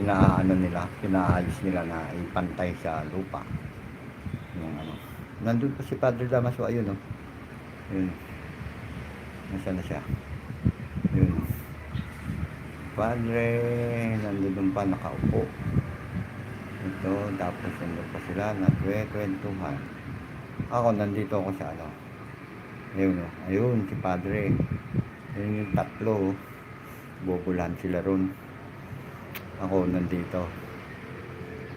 pinaano nila, pinaayos nila na ipantay sa lupa. Yung ano. Nandun pa si Padre Damaso, ayun, oh. Yun. Nasaan na siya? Yun. Padre, nandun pa, nakaupo. Ito, tapos nandun pa sila, nagkwentuhan. Ako, nandito ako sa ano. Ayun, oh. Ayun, si Padre. Ayun yung tatlo, oh. Bubulahan sila ron. Ako, nandito.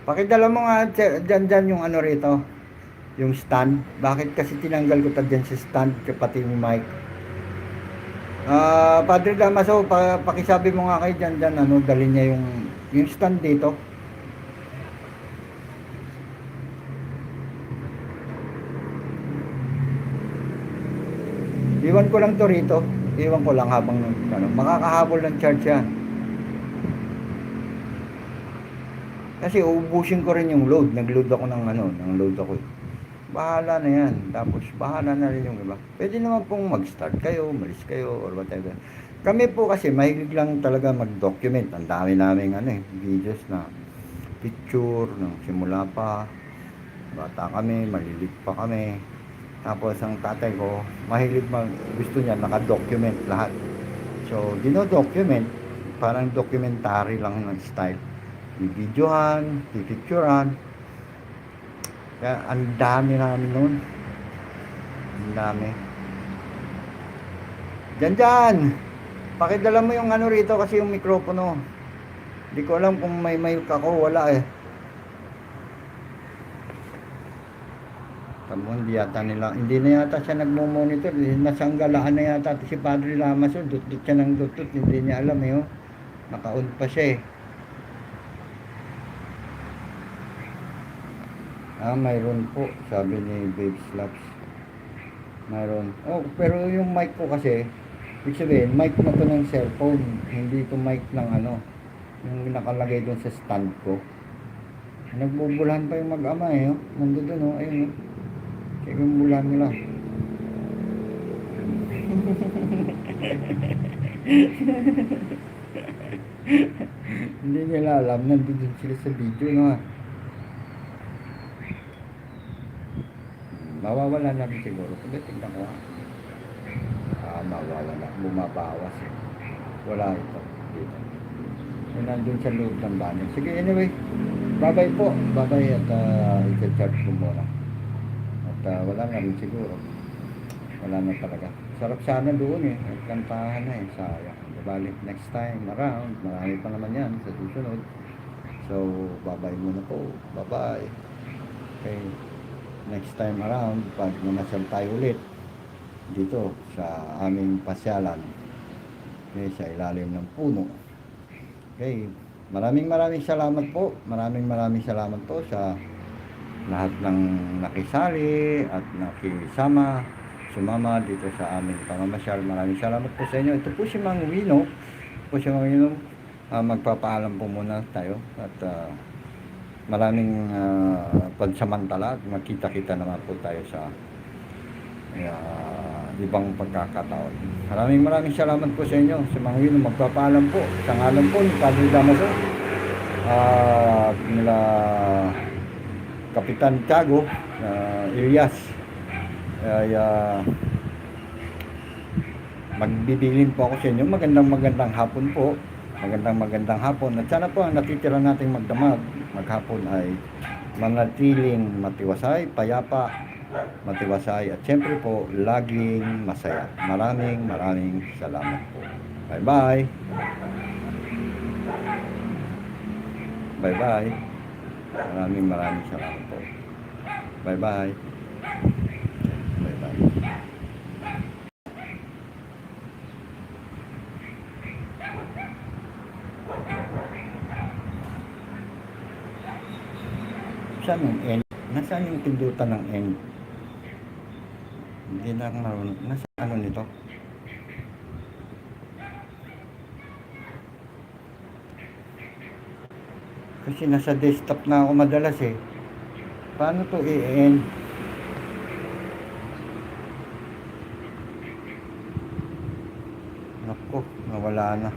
Pakidala mo nga dyan yung ano rito. Yung stand. Bakit kasi tinanggal ko ta dyan sa stand, pati yung mic. Padre Damaso, pakisabi mo nga kay dyan, ano, dali niya yung stand dito. Iwan ko lang to rito. Iwan ko lang habang ano, makakahabol ng charge yan. Kasi uubusin ko rin yung load. Nag-load ako ng ano, nang-load ako. Bahala na yan. Tapos bahala na rin yung iba. Pwede naman pong mag-start kayo, malis kayo, or whatever. Kami po kasi mahilig lang talaga mag-document. Ang dami naming ano, videos na picture ng simula pa. Bata kami, malilit pa kami. Tapos ang tatay ko, mahilig gusto niya naka-document lahat. So, dino-document, parang documentary lang ng style. Bibidyohan, pipicturean. Kaya ang dami namin noon. Ang dami. Dyan! Pakidala mo yung ano rito kasi yung mikropono. Hindi ko alam kung may mic ako, wala eh. Tamo, hindi na yata siya nagmo-monitor. Nasanggalaan na yata si Padre Damaso. Dut-dut siya ng dut-dut. Hindi niya alam eh. Oh. Naka-on pa siya eh. Mayroon po, sabi ni Babe Slaps. Mayroon. Oh, pero yung mic ko kasi, ibig sabihin, mic na to ng cellphone. Hindi to mic ng ano, yung nakalagay doon sa stand ko. Nagbubulahan pa yung mag-ama eh. Oh. Nandun doon, oh. Ayun, oh. Check yung bulan nila. Hindi nila alam, nandun sila sa video, no? Mawawala na rin siguro. Tignan ko ha. Mawawala. Bumabawas eh. Wala ito. Dito. Nandun sa loob ng banyo. Sige, anyway. Bye-bye po. Bye-bye at i-charge ko muna. At wala na rin siguro. Wala na talaga. Sarap sana doon eh. At kantahan na eh. Sayang. Balik next time around. Marami pa naman yan sa susunod. So, bye-bye muna po. Bye-bye. Okay. Next time around, pag namasyal tayo ulit dito sa aming pasyalan, okay, sa ilalim ng puno. Okay, maraming salamat po. Maraming salamat po sa lahat ng nakisali at sumama dito sa aming pamamasyal. Maraming salamat po sa inyo. Ito po si Mang Wino. Magpapaalam po muna tayo at maraming pansamantala at makita-kita naman po tayo sa ibang pagkakataon. Maraming salamat po sa inyo. Sa mga yun, magpapaalam po. Sa ngalan po ni Padre Damaso at nila Kapitan Tiago Elias ay magbibilin po ako sa inyo. Magandang hapon po. Magandang hapon. At sana po ang natitira nating magdamag maghapon ay manatiling matiwasay, payapa, matiwasay at siyempre po laging masaya. Maraming salamat po. Bye-bye. Bye-bye. Maraming salamat po. Bye-bye. Bye-bye. Saan yung end? Nasaan yung pindutan ng end? Hindi na ako marunong. Nasaan ano nito? Kasi nasa desktop na ako madalas eh. Paano to i-end? Naku, nawala na.